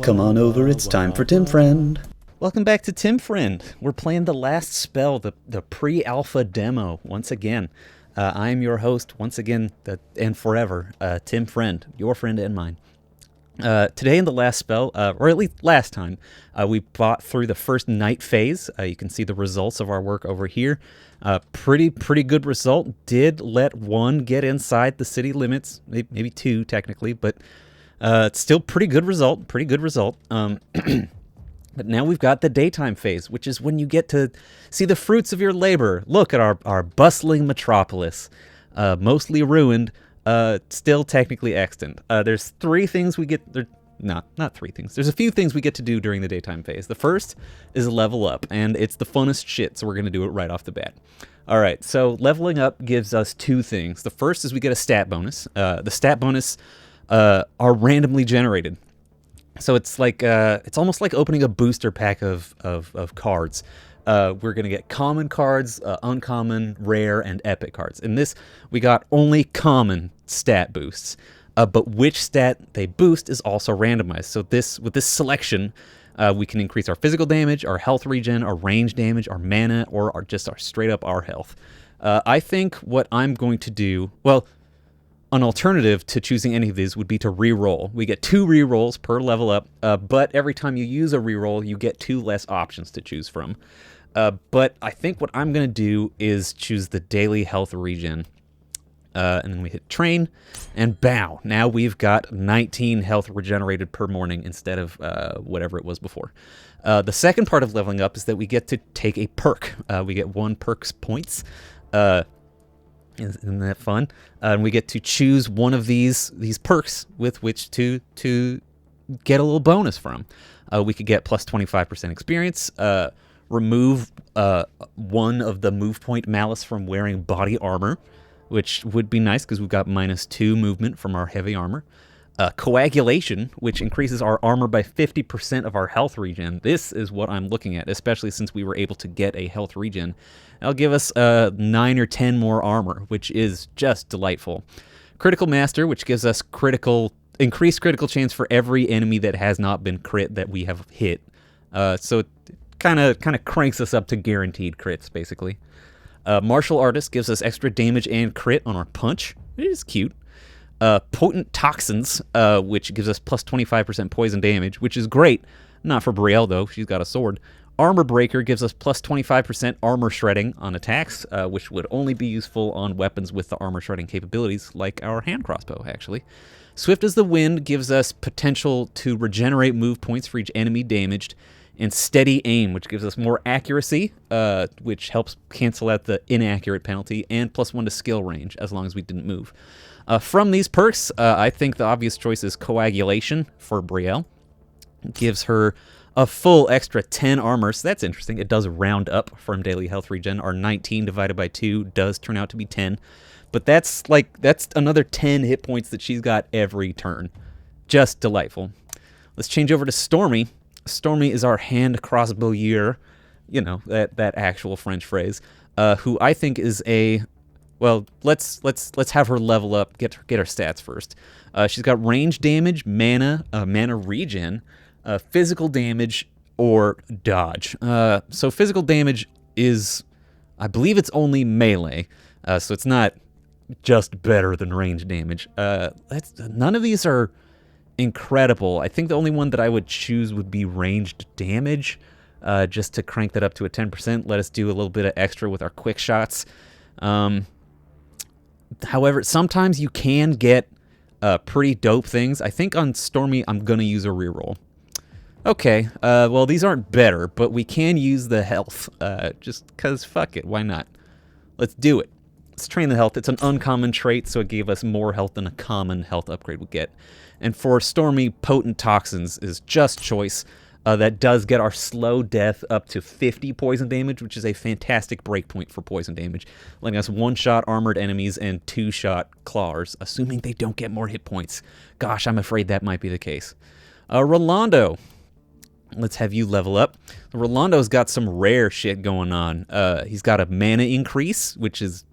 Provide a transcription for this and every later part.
Come on over, it's time for Tim Friend. Welcome back to Tim Friend. We're playing the last spell, the pre-alpha demo, once again. I am your host, once again, and forever, Tim Friend, your friend and mine. Today in the last spell, or at least last time, we fought through the first night phase. You can see the results of our work over here. Pretty good result. Did let one get inside the city limits, maybe two technically, but it's still pretty good result. But now we've got the daytime phase, which is when you get to see the fruits of your labor. Look at our bustling metropolis, mostly ruined, still technically extant. There's three things we get. Not three things. There's a few things we get to do during the daytime phase. The first is level up, and it's the funnest shit, so we're going to do it right off the bat. All right, so leveling up gives us two things. The first is we get a stat bonus. The stat bonus are randomly generated. So it's like it's almost like opening a booster pack of cards. We're going to get common cards, uncommon, rare, and epic cards. In this, we got only common stat boosts. But which stat they boost is also randomized. So with this selection, we can increase our physical damage, our health regen, our range damage, our mana, or just our straight up our health. I think what I'm going to do, well, an alternative to choosing any of these would be to re-roll. We get 2 re-rolls per level up, but every time you use a re-roll, you get 2 less options to choose from. But I think what I'm going to do is choose the daily health regen. And then we hit train, and bow. Now we've got 19 health regenerated per morning instead of whatever it was before. The second part of leveling up is that we get to take a perk. We get 1 perk's points. Isn't that fun? And we get to choose one of these perks with which to get a little bonus from. We could get plus 25% experience, remove 1 of the move point malice from wearing body armor, which would be nice because we've got -2 movement from our heavy armor. Coagulation, which increases our armor by 50% of our health regen. This is what I'm looking at, especially since we were able to get a health regen. That'll give us 9 or 10 more armor, which is just delightful. Critical Master, which gives us increased critical chance for every enemy that has not been crit that we have hit. So it kind of cranks us up to guaranteed crits, basically. Martial Artist gives us extra damage and crit on our punch. It is cute. Potent Toxins, which gives us plus 25% poison damage, which is great. Not for Brielle, though. She's got a sword. Armor Breaker gives us plus 25% armor shredding on attacks, which would only be useful on weapons with the armor shredding capabilities, like our hand crossbow, actually. Swift as the Wind gives us potential to regenerate move points for each enemy damaged, and Steady Aim, which gives us more accuracy, which helps cancel out the inaccurate penalty, and +1 to skill range, as long as we didn't move. From these perks, I think the obvious choice is Coagulation for Brielle. It gives her a full extra 10 armor, so that's interesting. It does round up from daily health regen. Our 19 divided by 2 does turn out to be 10. But that's another 10 hit points that she's got every turn. Just delightful. Let's change over to Stormy. Stormy is our hand crossbowier, you know, that actual French phrase, who I think is a... Well, let's have her level up, get her stats first. She's got range damage, mana regen, physical damage, or dodge. So physical damage is, I believe it's only melee, so it's not just better than range damage. None of these are incredible. I think the only one that I would choose would be ranged damage, just to crank that up to a 10%. Let us do a little bit of extra with our quick shots. However, sometimes you can get pretty dope things. I think on Stormy, I'm going to use a reroll. Okay, well, these aren't better, but we can use the health, just because, fuck it, why not? Let's do it. Let's train the health. It's an uncommon trait, so it gave us more health than a common health upgrade would get. And for Stormy, Potent Toxins is just choice. That does get our slow death up to 50 poison damage, which is a fantastic breakpoint for poison damage, letting us 1-shot armored enemies and 2-shot clawers, assuming they don't get more hit points. Gosh, I'm afraid that might be the case. Rolando. Let's have you level up. Rolando's got some rare shit going on. He's got a mana increase, which is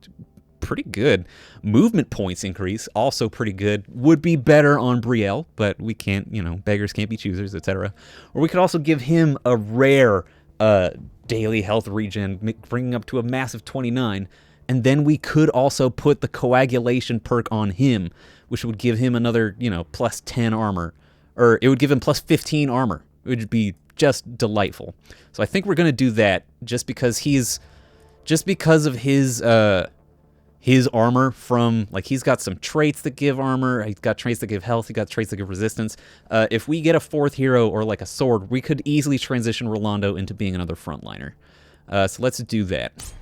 pretty good. Movement points increase, also pretty good. Would be better on Brielle, but we can't, beggars can't be choosers, etc. Or we could also give him a rare daily health regen, bringing up to a massive 29. And then we could also put the coagulation perk on him, which would give him another, plus 10 armor. Or it would give him plus 15 armor. It would be just delightful. So I think we're going to do that just because of his armor from, like, he's got some traits that give armor, he's got traits that give health, he's got traits that give resistance. If we get a 4th hero or like a sword, we could easily transition Rolando into being another frontliner. So let's do that.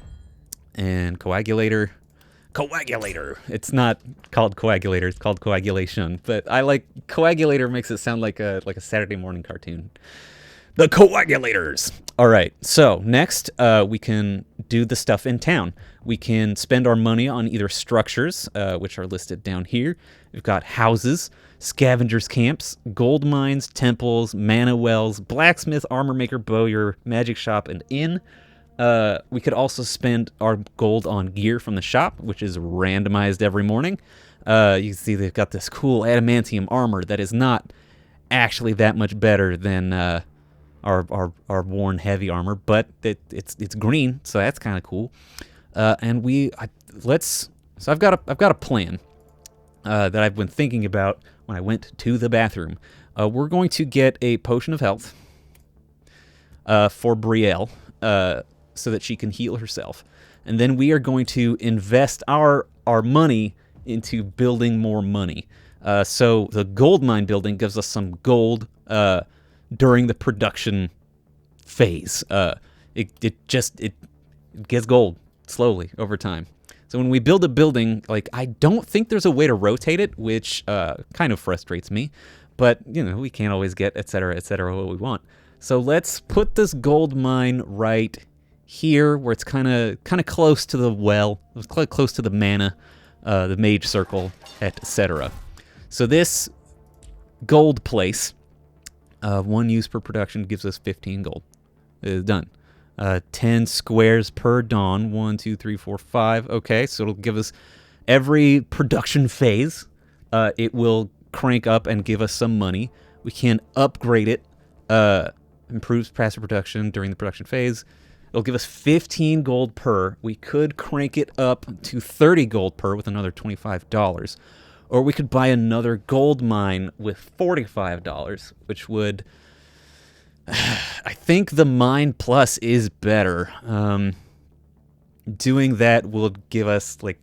And Coagulator. It's not called Coagulator, it's called Coagulation. But I like Coagulator, makes it sound like a Saturday morning cartoon. The Coagulators. All right, so next we can do the stuff in town. We can spend our money on either structures, which are listed down here. We've got houses, scavengers camps, gold mines, temples, mana wells, blacksmith, armor maker, bowyer, magic shop, and inn. We could also spend our gold on gear from the shop, which is randomized every morning. You can see they've got this cool adamantium armor that is not actually that much better than our worn heavy armor, but it's green, so that's kind of cool. And I've got a plan that I've been thinking about when I went to the bathroom. We're going to get a potion of health for Brielle, so that she can heal herself. And then we are going to invest our money into building more money. So the gold mine building gives us some gold during the production phase. It gets gold slowly over time. So when we build a building, like, I don't think there's a way to rotate it, which kind of frustrates me. But, we can't always get et cetera, what we want. So let's put this gold mine right here, where it's kind of close to the well, close to the mana, the mage circle, etc. So this gold place, 1 use per production, gives us 15 gold. It is done. 10 squares per dawn. 1, 2, 3, 4, 5. Okay, so it'll give us every production phase. It will crank up and give us some money. We can upgrade it. Improves passive production during the production phase. It'll give us 15 gold per. We could crank it up to 30 gold per with another $25. Or we could buy another gold mine with $45, which would... I think the mine plus is better. Doing that will give us, like...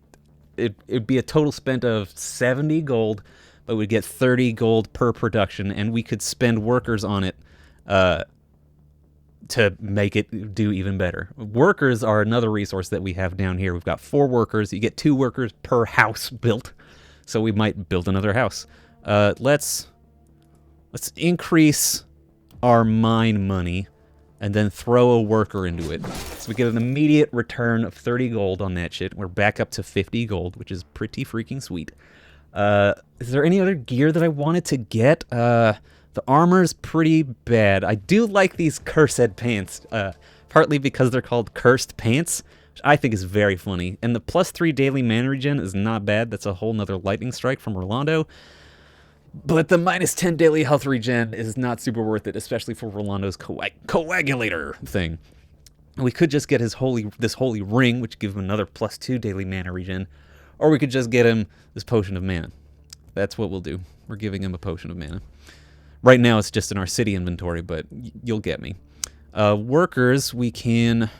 It'd be a total spend of 70 gold, but we'd get 30 gold per production, and we could spend workers on it to make it do even better. Workers are another resource that we have down here. We've got 4 workers. You get 2 workers per house built, so we might build another house. Let's increase our mine money and then throw a worker into it. So we get an immediate return of 30 gold on that shit. We're back up to 50 gold, which is pretty freaking sweet. Is there any other gear that I wanted to get? The armor's pretty bad. I do like these cursed pants, partly because they're called cursed pants, which I think is very funny. And the +3 daily mana regen is not bad. That's a whole nother lightning strike from Rolando. But the -10 daily health regen is not super worth it, especially for Rolando's coagulator thing. We could just get this holy ring, which gives him another +2 daily mana regen, or we could just get him this potion of mana. That's what we'll do. We're giving him a potion of mana. Right now it's just in our city inventory, but you'll get me. Workers, we can...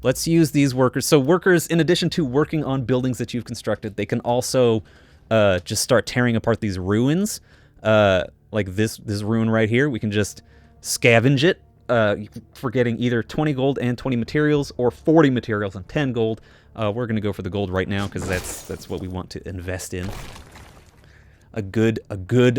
Let's use these workers. So workers, in addition to working on buildings that you've constructed, they can also just start tearing apart these ruins. Like this ruin right here. We can just scavenge it for getting either 20 gold and 20 materials, or 40 materials and 10 gold. We're going to go for the gold right now because that's what we want to invest in. A good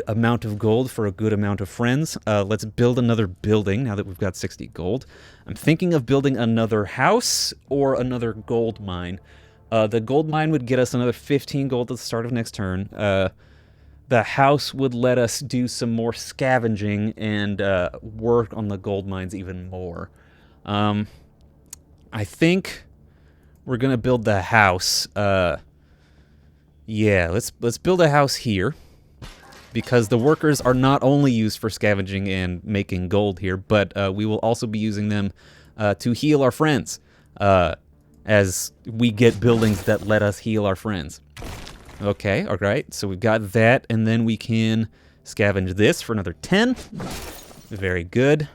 amount of gold for a good amount of friends. Let's build another building now that we've got 60 gold. I'm thinking of building another house or another gold mine. The gold mine would get us another 15 gold at the start of next turn. The house would let us do some more scavenging and work on the gold mines even more. I think we're gonna build the house. Yeah, let's build a house here, because the workers are not only used for scavenging and making gold here, but we will also be using them to heal our friends, as we get buildings that let us heal our friends. Okay, all right, so we've got that, and then we can scavenge this for another 10. Very good.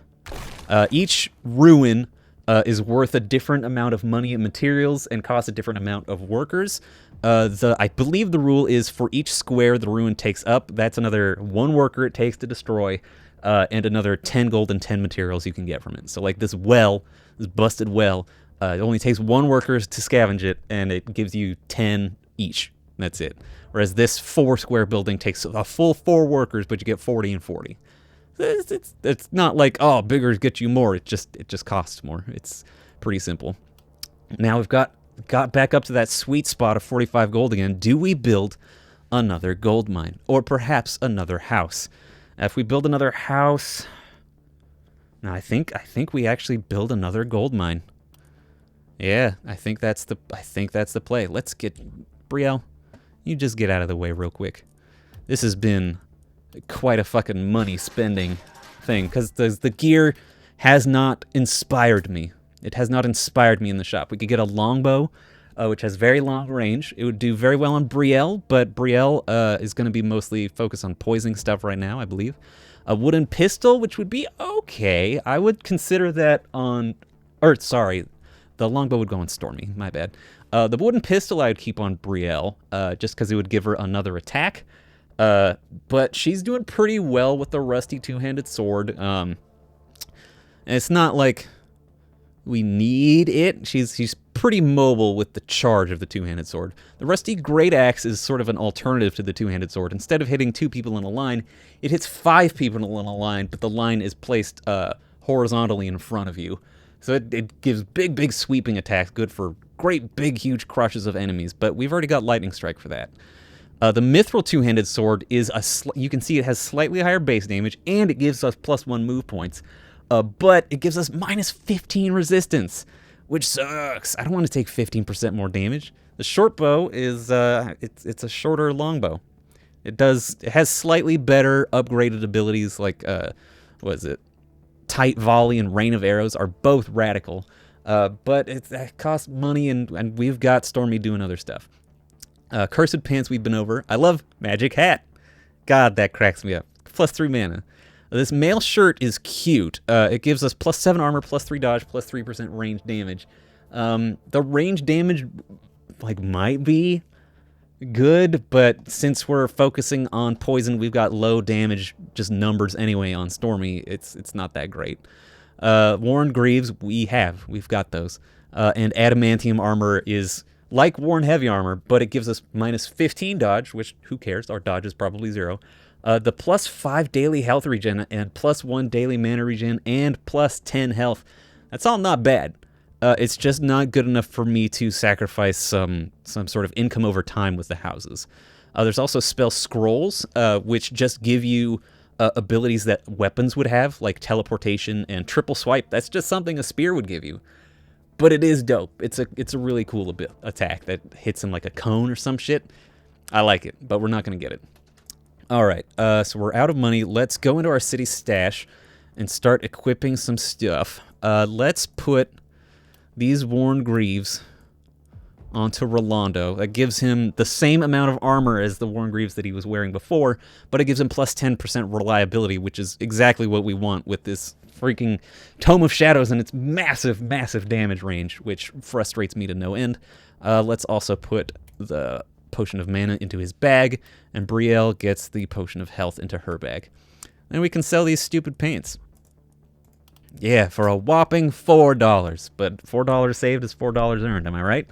Each ruin is worth a different amount of money and materials and costs a different amount of workers. I believe the rule is for each square the ruin takes up, that's another 1 worker it takes to destroy, and another 10 gold and 10 materials you can get from it. So like this well, this busted well, it only takes 1 worker to scavenge it, and it gives you 10 each. That's it. Whereas this 4 square building takes a full 4 workers, but you get 40 and 40. It's not like, oh, bigger get you more. It just costs more. It's pretty simple. Now we've got back up to that sweet spot of 45 gold again. Do we build another gold mine, or perhaps another house? If we build another house, now I think we actually build another gold mine. Yeah, I think that's the play. Let's get Brielle. You just get out of the way real quick. This has been quite a fucking money spending thing, because the gear has not inspired me. It has not inspired me in the shop. We could get a longbow, which has very long range. It would do very well on Brielle, but Brielle is going to be mostly focused on poisoning stuff right now, I believe. A wooden pistol, which would be okay. I would consider that on... Or, sorry, the longbow would go on Stormy. My bad. The wooden pistol I would keep on Brielle, just because it would give her another attack. But she's doing pretty well with the rusty two-handed sword. And it's not like we need it. She's pretty mobile with the charge of the two-handed sword. The rusty great axe is sort of an alternative to the two-handed sword. Instead of hitting 2 people in a line, it hits 5 people in a line, but the line is placed horizontally in front of you. So it gives big sweeping attacks, good for great big huge crushes of enemies, but we've already got lightning strike for that. The mithril two-handed sword is you can see it has slightly higher base damage, and it gives us +1 move points, but it gives us -15 resistance, which sucks. I don't want to take 15% more damage. The short bow is it's a shorter longbow. It has slightly better upgraded abilities, like what is it? Tight volley and rain of arrows are both radical, but it costs money, and we've got Stormy doing other stuff. Cursed Pants we've been over. I love Magic Hat. God, that cracks me up. +3 mana. This mail shirt is cute. It gives us +7 armor, +3 dodge, +3% range damage. The range damage might be good, but since we're focusing on poison, we've got low damage, just numbers anyway on Stormy. It's not that great. Worn Greaves, we've got those. And adamantium armor is like Worn Heavy armor, but it gives us -15 dodge, which who cares? Our dodge is probably 0. The +5 daily health regen and +1 daily mana regen and +10 health. That's all not bad. It's just not good enough for me to sacrifice some sort of income over time with the houses. There's also spell scrolls, which just give you abilities that weapons would have, like teleportation and triple swipe. That's just something a spear would give you. But it is dope. It's a really cool attack that hits in like a cone or some shit. I like it, but we're not going to get it. All right, so we're out of money. Let's go into our city stash and start equipping some stuff. Let's put these Worn Greaves onto Rolando. That gives him the same amount of armor as the Worn Greaves that he was wearing before, but it gives him +10% reliability, which is exactly what we want with this freaking Tome of Shadows and its massive damage range, which frustrates me to no end. Let's also put the Potion of Mana into his bag, and Brielle gets the Potion of Health into her bag. Then we can sell these stupid paints. Yeah, for a whopping $4, but $4 saved is $4 earned, am I right?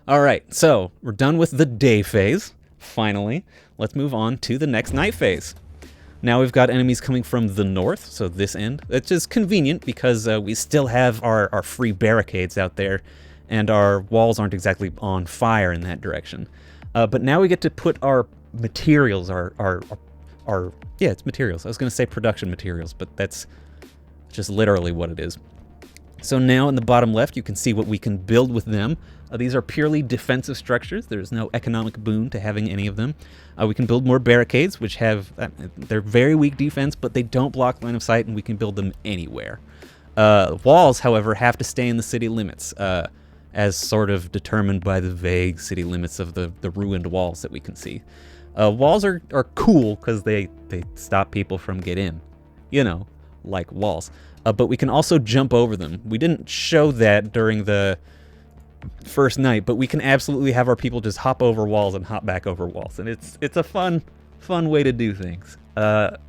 All right, so we're done with the day phase, finally. Let's move on to the next night phase. Now we've got enemies coming from the north, so this end. It's just convenient because we still have our free barricades out there, and our walls aren't exactly on fire in that direction. But now we get to put our materials, yeah, it's materials. I was going to say production materials, but that's just literally what it is. So now in the bottom left, you can see what we can build with them. These are purely defensive structures. There's no economic boon to having any of them. We can build more barricades, which have, they're very weak defense, but they don't block line of sight, and we can build them anywhere. Walls, however, have to stay in the city limits, as sort of determined by the vague city limits of the ruined walls that we can see. Walls are cool because they stop people from getting in, you know, like walls. But we can also jump over them. We didn't show that during the first night, but we can absolutely have our people just hop over walls and hop back over walls, and it's a fun way to do things.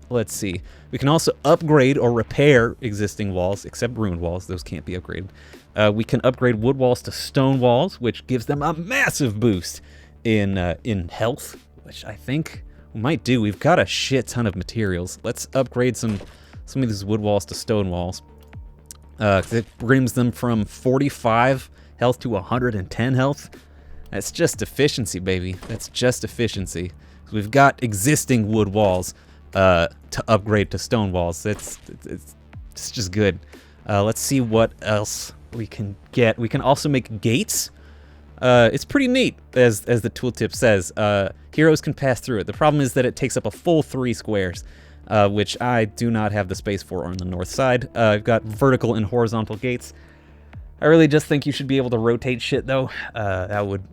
Let's see. We can also upgrade or repair existing walls, except ruined walls. Those can't be upgraded. We can upgrade wood walls to stone walls, which gives them a massive boost in health, which I think we might do. We've got a shit ton of materials. Let's upgrade some of these wood walls to stone walls. It brings them from 45 health to 110 health. That's just efficiency, baby. That's just efficiency. So we've got existing wood walls to upgrade to stone walls. It's just good. Let's see what else we can get. We can also make gates. It's pretty neat, as the tooltip says. Heroes can pass through it. The problem is that it takes up a full 3 squares, which I do not have the space for on the north side. I've got vertical and horizontal gates. I really just think you should be able to rotate shit, though. That would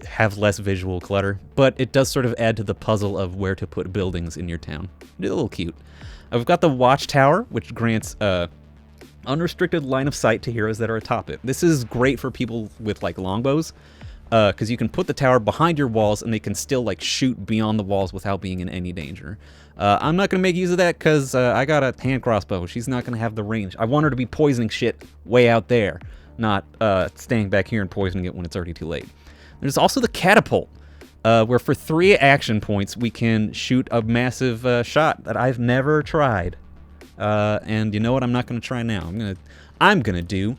have less visual clutter, but it does sort of add to the puzzle of where to put buildings in your town. It's a little cute. I've got the watchtower, which grants unrestricted line of sight to heroes that are atop it. This is great for people with like longbows, because you can put the tower behind your walls and they can still like shoot beyond the walls without being in any danger. I'm not going to make use of that because I got a hand crossbow. She's not going to have the range. I want her to be poisoning shit way out there, not staying back here and poisoning it when it's already too late. There's also the catapult, where for 3 action points we can shoot a massive shot that I've never tried. And you know what? I'm not going to try now. I'm gonna do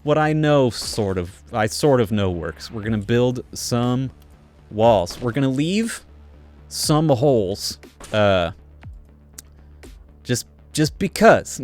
what I know I sort of know works. We're gonna build some walls. We're gonna leave some holes, just because,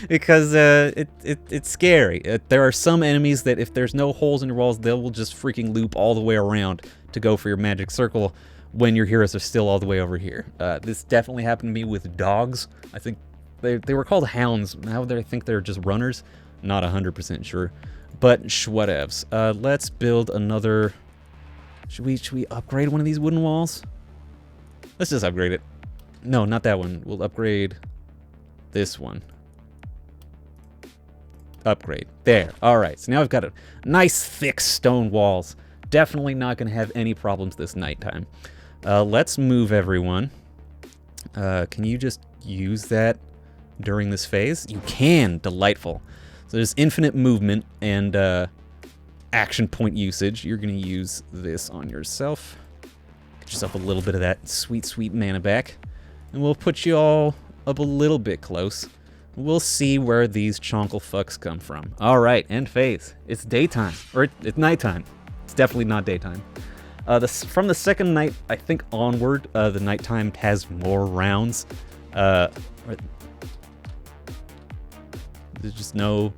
because it's scary. There are some enemies that if there's no holes in your walls, they will just freaking loop all the way around to go for your magic circle when your heroes are still all the way over here. This definitely happened to me with dogs. I think they were called hounds. Now I think they're just runners. Not 100% sure, but whatevs. Let's build another. Should we upgrade one of these wooden walls? Let's just upgrade it. No, not that one. We'll upgrade this one. Upgrade. There. All right. So now I've got a nice thick stone walls. Definitely not going to have any problems this nighttime. Let's move everyone. Can you just use that during this phase? You can. Delightful. So there's infinite movement and action point usage. You're going to use this on yourself. Get yourself a little bit of that sweet, sweet mana back. And we'll put you all up a little bit close. We'll see where these chonkle fucks come from. All right, end phase. It's daytime. Or it's nighttime. It's definitely not daytime. From the second night, I think onward, the nighttime has more rounds. There's just no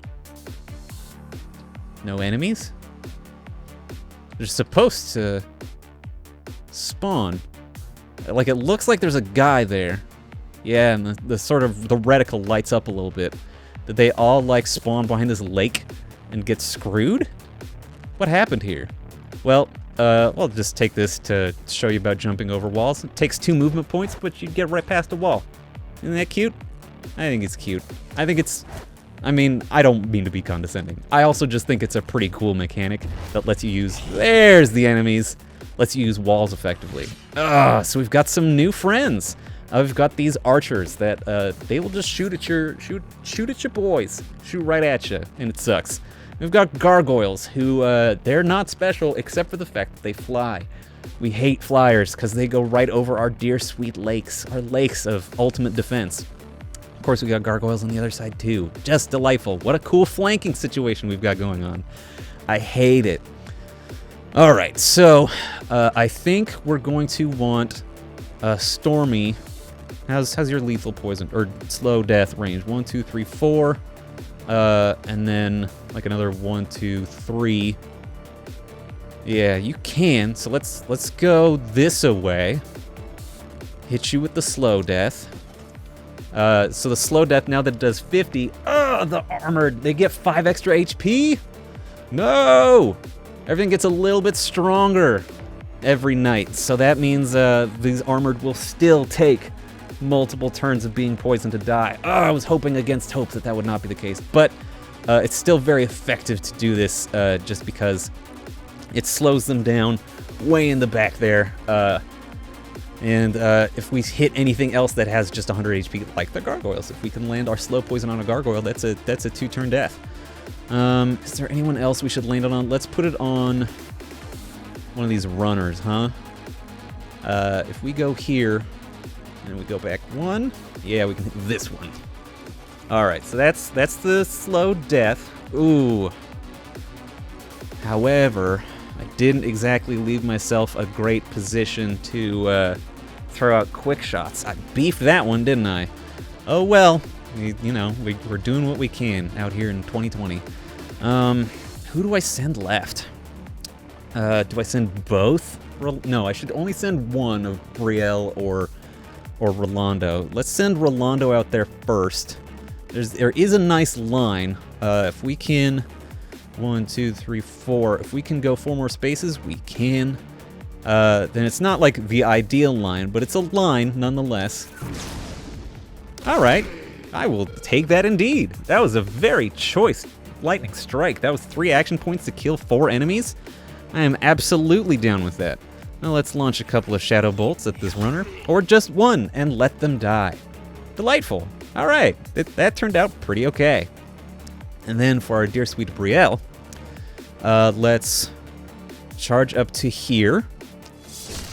enemies? They're supposed to spawn. Like, it looks like there's a guy there. Yeah, and the sort of, the reticle lights up a little bit. Did they all, like, spawn behind this lake and get screwed? What happened here? Well, I'll just take this to show you about jumping over walls. It takes 2 movement points, but you get right past a wall. Isn't that cute? I think it's cute. I think it's... I mean, I don't mean to be condescending. I also just think it's a pretty cool mechanic that lets you use... There's the enemies! Lets you use walls effectively. So we've got some new friends. We've got these archers that they will just shoot at your boys. Shoot right at you, and it sucks. We've got gargoyles who they're not special except for the fact that they fly. We hate flyers because they go right over our dear sweet lakes, our lakes of ultimate defense. Of course, we got gargoyles on the other side too. Just delightful. What a cool flanking situation we've got going on. I hate it. All right, so I think we're going to want Stormy. How's your lethal poison or slow death range? 1, 2, 3, 4. And then like another 1, 2, 3. Yeah, you can. So let's go this away. Hit you with the slow death. So the slow death, now that it does 50. Oh, the armored, they get 5 extra HP? No! Everything gets a little bit stronger every night. So that means these armored will still take multiple turns of being poisoned to die. Oh, I was hoping against hope that would not be the case. But it's still very effective to do this just because it slows them down way in the back there. And if we hit anything else that has just 100 HP, like the gargoyles, if we can land our slow poison on a gargoyle, that's a 2-turn death. Is there anyone else we should land it on? Let's put it on one of these runners, huh? If we go here and we go back 1, yeah, we can hit this one. All right, so that's the slow death. Ooh. However, I didn't exactly leave myself a great position to throw out quick shots. I beefed that one, didn't I? Oh well, you know, we're doing what we can out here in 2020. Who do I send left? Do I send both? No, I should only send one of Brielle or Rolando. Let's send Rolando out there first. There is a nice line. If we can, 1, 2, 3, 4. If we can go 4 more spaces, we can. Then it's not like the ideal line, but it's a line nonetheless. All right, I will take that indeed. That was a very choice lightning strike. That was 3 action points to kill 4 enemies. I am absolutely down with that. Now let's launch a couple of shadow bolts at this runner, or just one and let them die. Delightful. All right, that turned out pretty okay. And then for our dear sweet Brielle, let's charge up to here.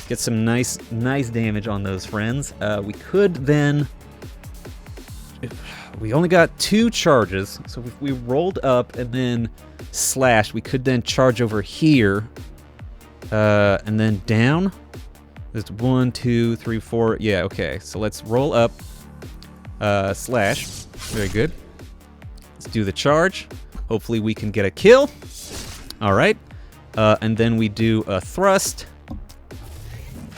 Get some nice damage on those friends. We could then... We only got 2 charges, so if we rolled up and then slashed, we could then charge over here, and then down. There's 1, 2, 3, 4. Yeah, okay. So let's roll up, slash. Very good. Let's do the charge. Hopefully we can get a kill. All right. And then we do a thrust.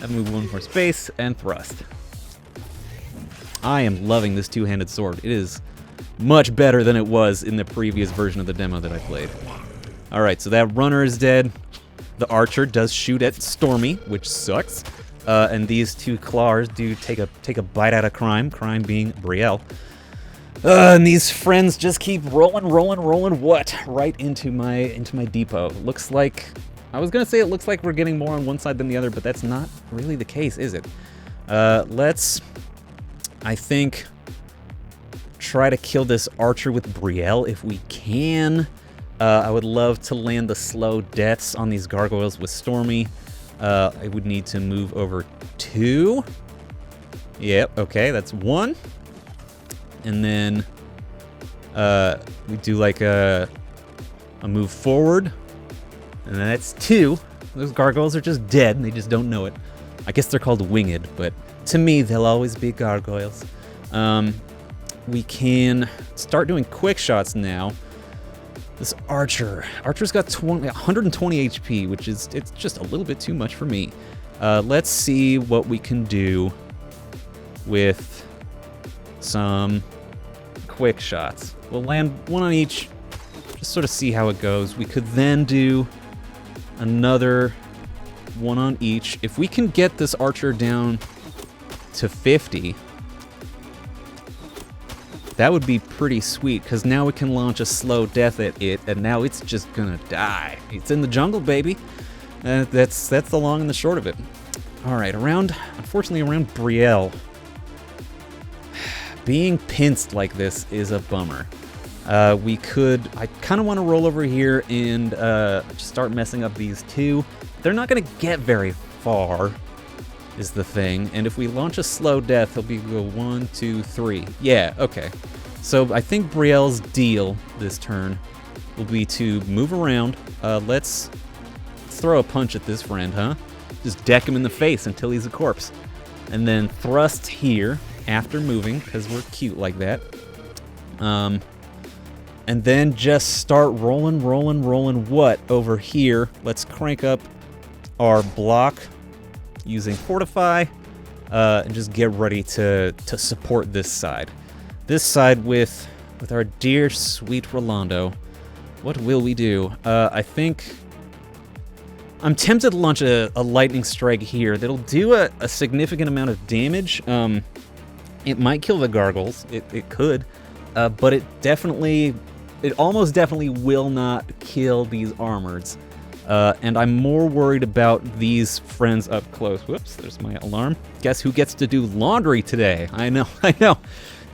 And move 1 more space and thrust. I am loving this 2-handed sword. It is much better than it was in the previous version of the demo that I played. All right, so that runner is dead. The archer does shoot at Stormy, which sucks. And these 2 claws do take a bite out of crime being Brielle. And these friends just keep rolling what? Right into my depot. Looks like... I was gonna say it looks like we're getting more on one side than the other, but that's not really the case, is it? Let's... I think, try to kill this archer with Brielle if we can. I would love to land the slow deaths on these gargoyles with Stormy. I would need to move over 2. Yep, okay, that's 1. And then we do like a move forward. And that's 2. Those gargoyles are just dead, and they just don't know it. I guess they're called winged, but to me, they'll always be gargoyles. We can start doing quick shots now. This Archer's got 120 HP, which is, it's just a little bit too much for me. Let's see what we can do with some quick shots. We'll land 1 on each, just sort of see how it goes. We could then do another 1 on each. If we can get this archer down to 50, that would be pretty sweet, because now we can launch a slow death at it, and now it's just gonna die. It's in the jungle, baby. That's the long and the short of it. All right, unfortunately around Brielle, being pinched like this is a bummer. I kind of want to roll over here and start messing up these 2. They're not going to get very far, is the thing. And if we launch a slow death, he'll go 1, 2, 3. Yeah, okay. So I think Brielle's deal this turn will be to move around. Let's throw a punch at this friend, huh? Just deck him in the face until he's a corpse. And then thrust here after moving, because we're cute like that. And then just start rolling what over here. Let's crank up our block using Fortify and just get ready to support this side. This side with our dear sweet Rolando. What will we do? I think I'm tempted to launch a lightning strike here. That'll do a significant amount of damage. It might kill the gargoyles. It could, but it almost definitely will not kill these armoreds. And I'm more worried about these friends up close. Whoops, there's my alarm. Guess who gets to do laundry today? I know.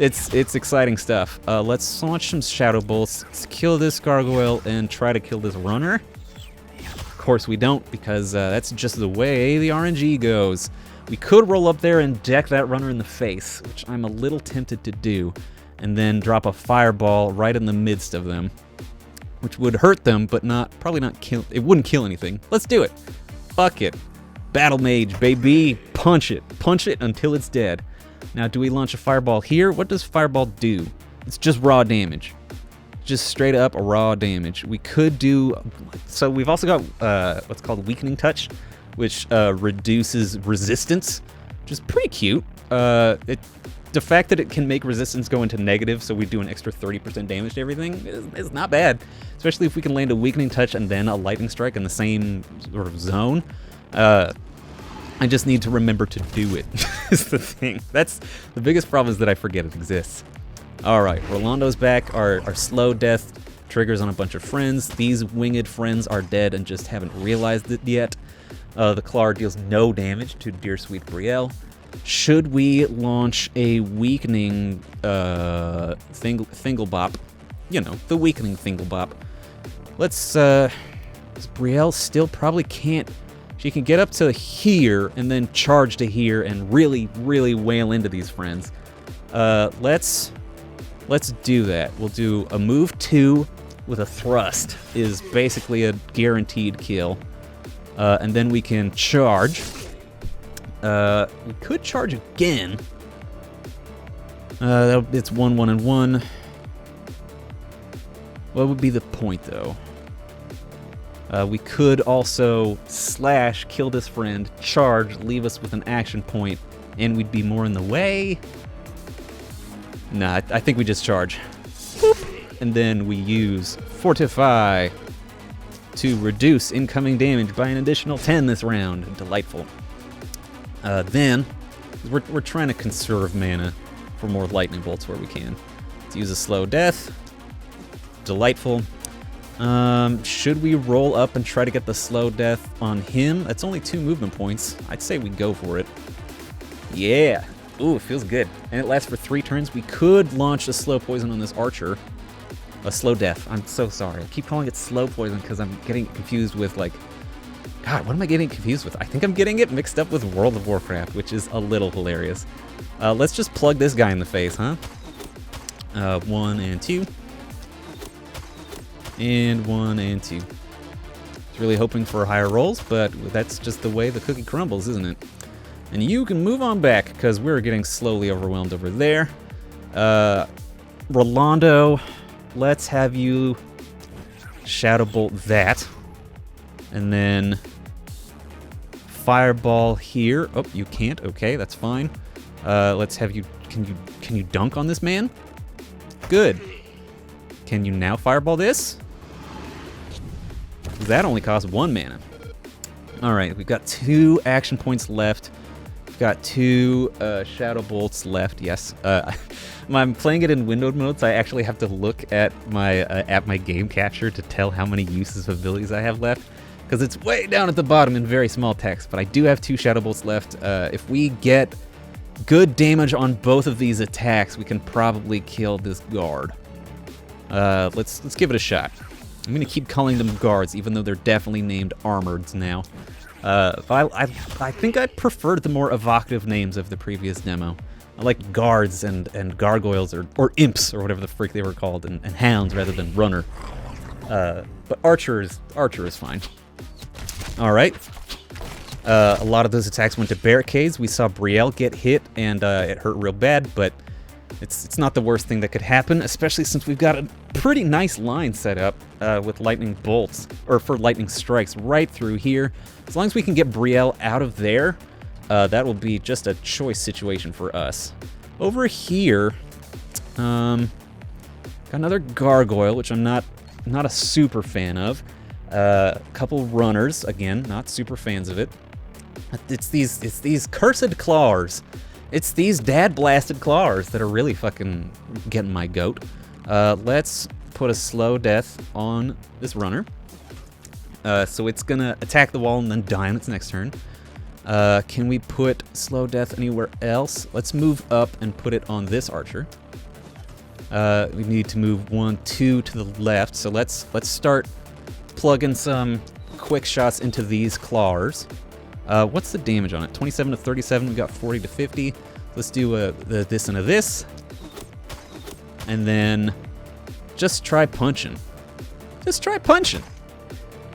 It's exciting stuff. Let's launch some Shadow Bolts. Let's kill this gargoyle and try to kill this runner. Of course we don't, because that's just the way the RNG goes. We could roll up there and deck that runner in the face, which I'm a little tempted to do, and then drop a fireball right in the midst of them, which would hurt them, but probably not kill. It wouldn't kill anything. Let's do it. Fuck it. Battle Mage, baby. Punch it. Punch it until it's dead. Now, do we launch a fireball here? What does fireball do? It's just raw damage. Just straight up raw damage. We could do... So we've also got what's called Weakening Touch, which reduces resistance, which is pretty cute. The fact that it can make resistance go into negative, so we do an extra 30% damage to everything, is not bad. Especially if we can land a Weakening Touch and then a Lightning Strike in the same sort of zone. I just need to remember to do it, is the thing. That's the biggest problem, is that I forget it exists. Alright, Rolando's back. Our slow death triggers on a bunch of friends. These winged friends are dead and just haven't realized it yet. The Claw deals no damage to dear sweet Brielle. Should we launch a weakening Thinglebop? You know, the weakening Thinglebop. Let's, Brielle still probably can't. She can get up to here and then charge to here and really, really wail into these friends. Let's do that. We'll do a move 2 with a thrust, is basically a guaranteed kill. And then we can charge. We could charge again. It's 1, 1, and 1. What would be the point, though? We could also slash, kill this friend, charge, leave us with an action point, and we'd be more in the way. Nah, I think we just charge. Boop. And then we use Fortify to reduce incoming damage by an additional 10 this round. Delightful. Then, we're trying to conserve mana for more lightning bolts where we can. Let's use a slow death. Delightful. Should we roll up and try to get the slow death on him? That's only 2 movement points. I'd say we go for it. Yeah. Ooh, it feels good. And it lasts for 3 turns. We could launch a slow poison on this archer. A slow death. I'm so sorry. I keep calling it slow poison because I'm getting confused with, like... God, what am I getting confused with? I think I'm getting it mixed up with World of Warcraft, which is a little hilarious. Let's just plug this guy in the face, huh? 1 and 2. And 1 and 2. Just really hoping for higher rolls, but that's just the way the cookie crumbles, isn't it? And you can move on back, because we're getting slowly overwhelmed over there. Rolando, let's have you Shadow Bolt that. And then Fireball here. Oh, you can't. Okay, that's fine. Let's have you... Can you dunk on this man? Good. Can you now Fireball this? That only costs 1 mana. Alright, we've got 2 action points left. We've got 2 Shadow Bolts left, yes. I'm playing it in windowed mode, so I actually have to look at my game capture to tell how many uses of abilities I have left, because it's way down at the bottom in very small text, but I do have 2 Shadow Bolts left. If we get good damage on both of these attacks, we can probably kill this guard. Let's give it a shot. I'm gonna keep calling them guards, even though they're definitely named armoreds now. I think I preferred the more evocative names of the previous demo. I like guards and gargoyles or imps or whatever the freak they were called, and hounds rather than runner. But archer is fine. All right. A lot of those attacks went to barricades. We saw Brielle get hit, and it hurt real bad, but It's not the worst thing that could happen, especially since we've got a pretty nice line set up with lightning bolts, or for lightning strikes right through here. As long as we can get Brielle out of there, that will be just a choice situation for us. Over here, got another gargoyle, which I'm not a super fan of. A couple runners, again, not super fans of it. It's these cursed claws. It's these dad-blasted claws that are really fucking getting my goat. Let's put a slow death on this runner. So it's gonna attack the wall and then die on its next turn. Can we put slow death anywhere else? Let's move up and put it on this archer. We need to move 1, 2 to the left. So let's start plugging some quick shots into these claws. What's the damage on it? 27 to 37. We got 40 to 50. Let's do this and a this, and then just try punching. Just try punching.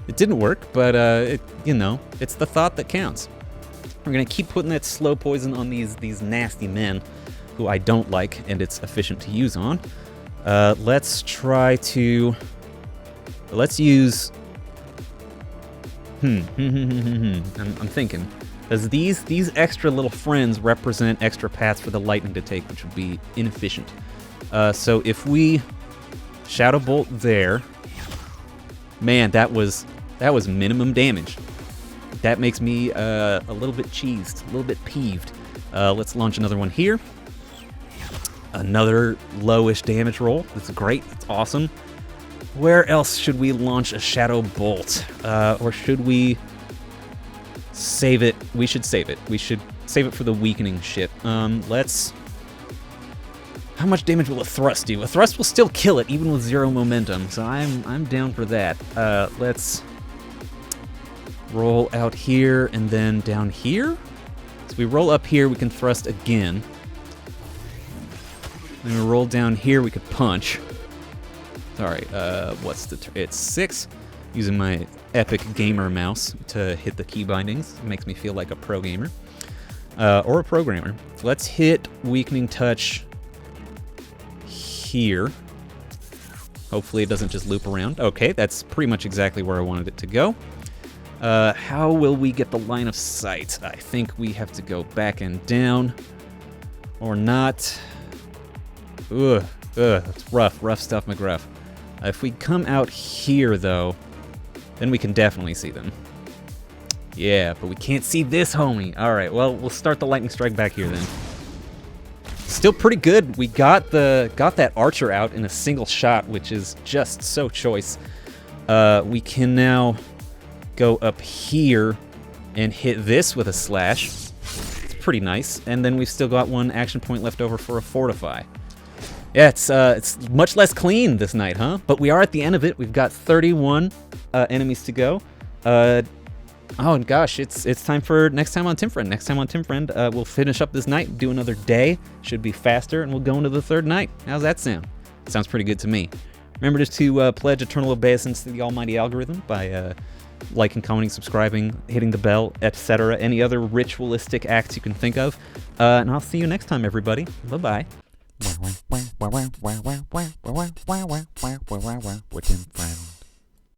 It didn't work, but it's the thought that counts. We're gonna keep putting that slow poison on these nasty men, who I don't like, and it's efficient to use on. Let's use. I'm thinking, as these extra little friends represent extra paths for the lightning to take, which would be inefficient. So if we Shadow Bolt there, man, that was minimum damage. That makes me a little bit cheesed, a little bit peeved. Let's launch another one here. Another lowish damage roll. That's great. That's awesome. Where else should we launch a Shadow Bolt? Or should we save it? We should save it. We should save it for the weakening shit. Let's... How much damage will a thrust do? A thrust will still kill it, even with 0 momentum, so I'm down for that. Let's roll out here and then down here. So we roll up here, we can thrust again. Then we roll down here, we could punch. Sorry, what's the it's 6. Using my epic gamer mouse to hit the key bindings. It makes me feel like a pro gamer. Or a programmer. Let's hit Weakening Touch here. Hopefully it doesn't just loop around. Okay, that's pretty much exactly where I wanted it to go. How will we get the line of sight? I think we have to go back and down. Or not. Ugh, that's rough stuff, McGruff. If we come out here, though, then we can definitely see them. Yeah, but we can't see this homie. All right, well, we'll start the lightning strike back here then. Still pretty good. We got that archer out in a single shot, which is just so choice. We can now go up here and hit this with a slash. It's pretty nice. And then we've still got one action point left over for a fortify. Yeah, it's much less clean this night, huh? But we are at the end of it. We've got 31 enemies to go. Oh, and gosh, it's time for next time on Timfriend. Next time on Timfriend, we'll finish up this night, do another day. Should be faster, and we'll go into the 3rd night. How's that sound? Sounds pretty good to me. Remember just to pledge eternal obeisance to the almighty algorithm by liking, commenting, subscribing, hitting the bell, etc. Any other ritualistic acts you can think of. And I'll see you next time, everybody. Bye-bye. We're Tim Friend.